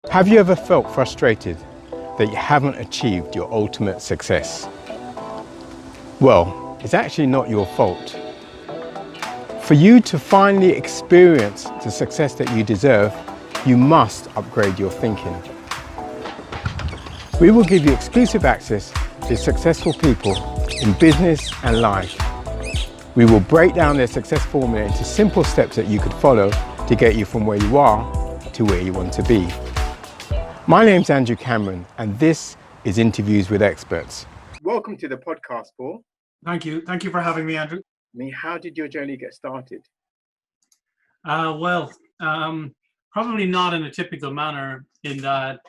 Have you ever felt frustrated that you haven't achieved your ultimate success? Well, it's actually not your fault. For you to finally experience the success that you deserve, you must upgrade your thinking. We will give you exclusive access to successful people in business and life. We will break down their success formula into simple steps that you could follow to get you from where you are to where you want to be. My name's Andrew Cameron, and this is Interviews with Experts. Welcome to the podcast, Paul. Thank you. Thank you for having me, Andrew. How did your journey get started? Probably not in a typical manner in that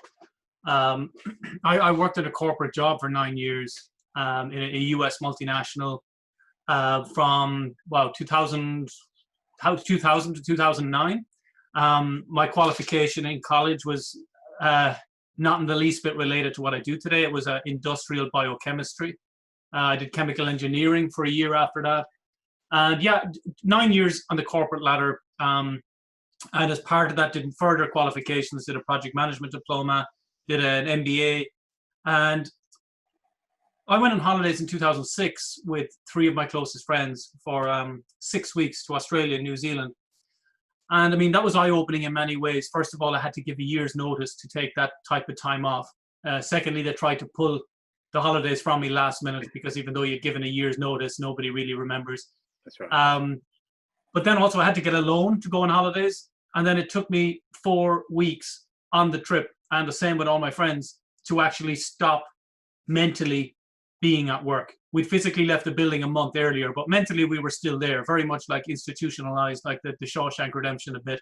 I worked at a corporate job for 9 years in a US multinational from 2000 to 2009. My qualification in college was not in the least bit related to what I do today. It was industrial biochemistry. I did chemical engineering for a year after that. And 9 years on the corporate ladder. And as part of that, did further qualifications, did a project management diploma, did an MBA. And I went on holidays in 2006 with three of my closest friends for 6 weeks to Australia and New Zealand. And I mean, that was eye-opening in many ways. First of all, I had to give a year's notice to take that type of time off. Secondly, they tried to pull the holidays from me last minute because even though you'd given a year's notice, nobody really remembers. That's right. But then also I had to get a loan to go on holidays. And then it took me 4 weeks on the trip, and the same with all my friends, to actually stop mentally being at work. We'd physically left the building a month earlier, but mentally we were still there, very much like institutionalized, like the Shawshank Redemption a bit.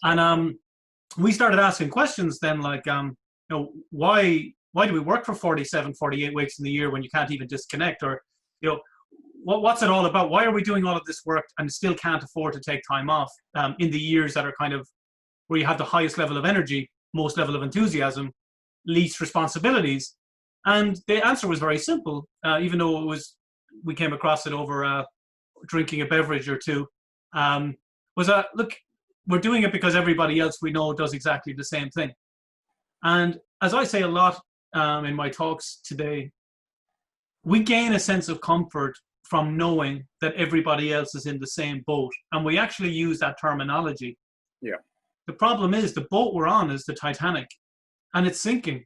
And we started asking questions then, like, why do we work for 47, 48 weeks in the year when you can't even disconnect? Or, what's it all about? Why are we doing all of this work and still can't afford to take time off in the years that are kind of where you have the highest level of energy, most level of enthusiasm, least responsibilities? And the answer was very simple, even though we came across it over drinking a beverage or two, look, we're doing it because everybody else we know does exactly the same thing. And as I say a lot in my talks today, we gain a sense of comfort from knowing that everybody else is in the same boat. And we actually use that terminology. Yeah. The problem is the boat we're on is the Titanic, and it's sinking.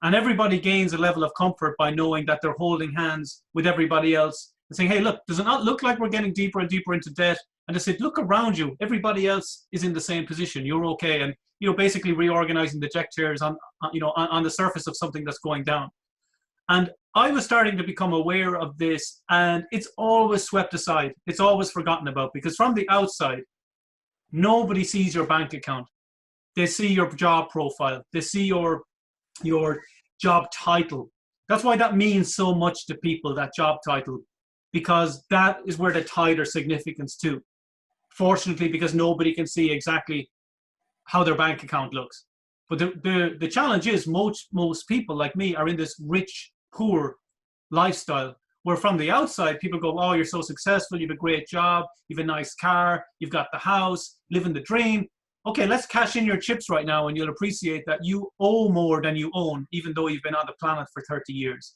And everybody gains a level of comfort by knowing that they're holding hands with everybody else and saying, hey, look, does it not look like we're getting deeper and deeper into debt? And they said, look around you. Everybody else is in the same position. You're okay. And, basically reorganizing the deck chairs on the surface of something that's going down. And I was starting to become aware of this, and it's always swept aside. It's always forgotten about, because from the outside, nobody sees your bank account. They see your job profile. They see your job title. That's why that means so much to people, that job title, because that is where they tie their significance to. Fortunately, because nobody can see exactly how their bank account looks. But the challenge is most people like me are in this rich, poor lifestyle where from the outside, people go, oh, you're so successful, you have a great job, you have a nice car, you've got the house, living the dream. Okay, let's cash in your chips right now and you'll appreciate that you owe more than you own, even though you've been on the planet for 30 years.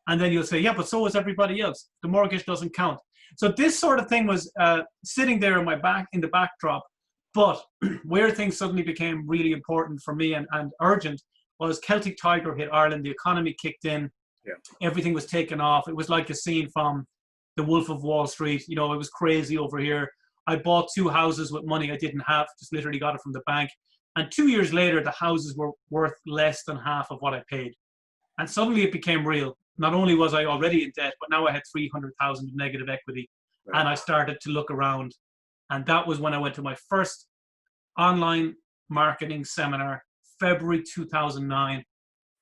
And then you'll say, yeah, but so is everybody else. The mortgage doesn't count. So this sort of thing was sitting there in the backdrop. But where things suddenly became really important for me and urgent was Celtic Tiger hit Ireland. The economy kicked in. Yeah. Everything was taken off. It was like a scene from The Wolf of Wall Street. It was crazy over here. I bought 2 houses with money I didn't have, just literally got it from the bank. And 2 years later, the houses were worth less than half of what I paid. And suddenly it became real. Not only was I already in debt, but now I had 300,000 of negative equity. Right. And I started to look around. And that was when I went to my first online marketing seminar, February 2009.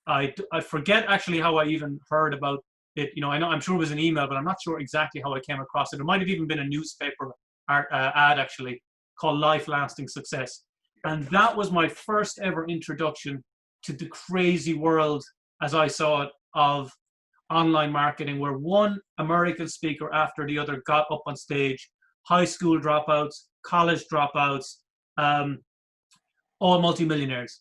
I forget actually how I even heard about it. I'm sure it was an email, but I'm not sure exactly how I came across it. It might have even been a newspaper ad actually called Life Lasting Success. And that was my first ever introduction to the crazy world, as I saw it, of online marketing, where one American speaker after the other got up on stage, high school dropouts, college dropouts, all multimillionaires.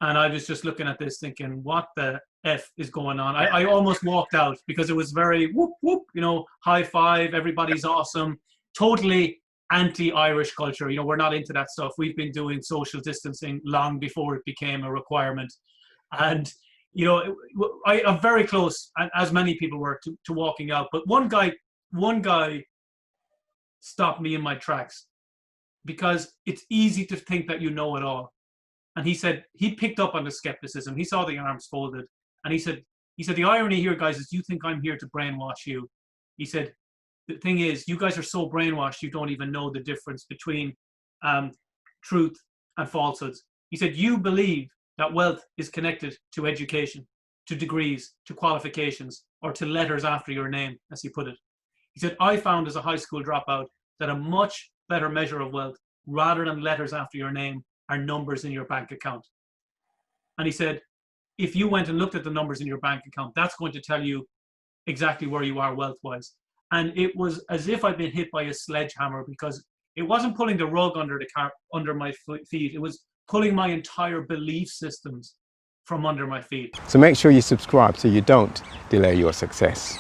And I was just looking at this thinking, what the F is going on? I almost walked out because it was very whoop, whoop, you know, high five, everybody's awesome, totally anti-Irish culture. You know, we're not into that stuff. We've been doing social distancing long before it became a requirement. And, you know, I'm very close, as many people were, to walking out. But one guy stopped me in my tracks because it's easy to think that you know it all. And he said, he picked up on the skepticism. He saw the arms folded. And he said, the irony here, guys, is you think I'm here to brainwash you. He said, the thing is, you guys are so brainwashed, you don't even know the difference between truth and falsehoods. He said, you believe that wealth is connected to education, to degrees, to qualifications, or to letters after your name, as he put it. He said, I found as a high school dropout that a much better measure of wealth, rather than letters after your name, are numbers in your bank account. And he said, if you went and looked at the numbers in your bank account, that's going to tell you exactly where you are wealth-wise. And it was as if I'd been hit by a sledgehammer, because it wasn't pulling the rug under my feet. It was pulling my entire belief systems from under my feet. So make sure you subscribe so you don't delay your success.